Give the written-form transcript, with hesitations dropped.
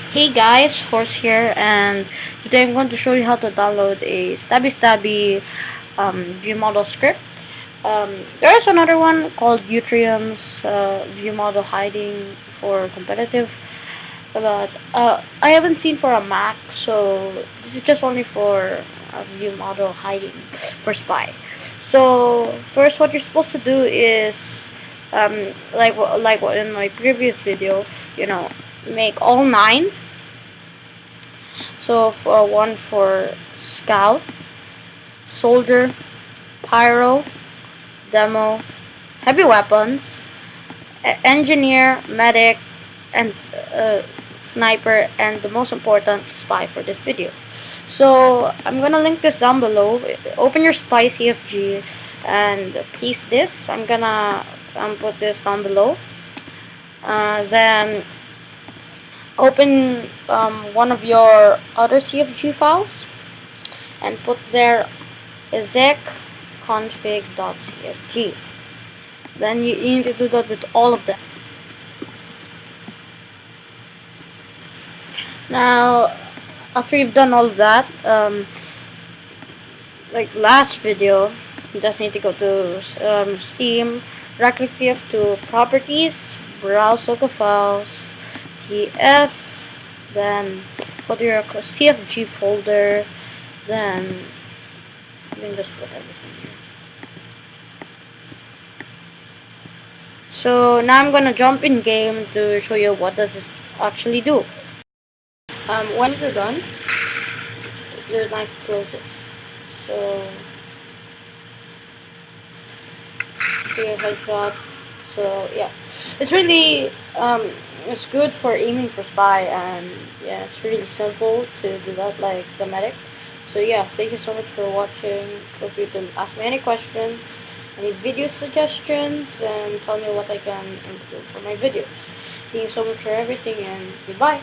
Hey guys, Horse here, and today I'm going to show you how to download a Stabby view model script. There's another one called Utrium's view model hiding for competitive, but I haven't seen for a Mac, so this is just only for view model hiding for Spy. So first, what you're supposed to do is like what in my previous video, you know, make all 9. So for one for scout, soldier, pyro, demo, heavy weapons, engineer, medic, and sniper, and the most important, spy for this video. So I'm gonna link this down below. Open your spy CFG and paste this. I'm gonna put this down below. Then open one of your other CFG files and put there exec config.cfg. Then you need to do that with all of them. Now, after you've done all of that, like last video, you just need to go to Steam, right click TF2, properties, browse local files, TF, then go to your CFG folder, then you can just put everything here. So now I'm gonna jump in game to show you what does this actually do. When you're done, there's nice closes. So okay, headshot. So yeah, it's really it's good for aiming for spy, and yeah, it's really simple to do that, like the medic. So yeah, thank you so much for watching. Feel free to ask me any questions, any video suggestions, and tell me what I can improve for my videos. Thank you so much for everything, and goodbye.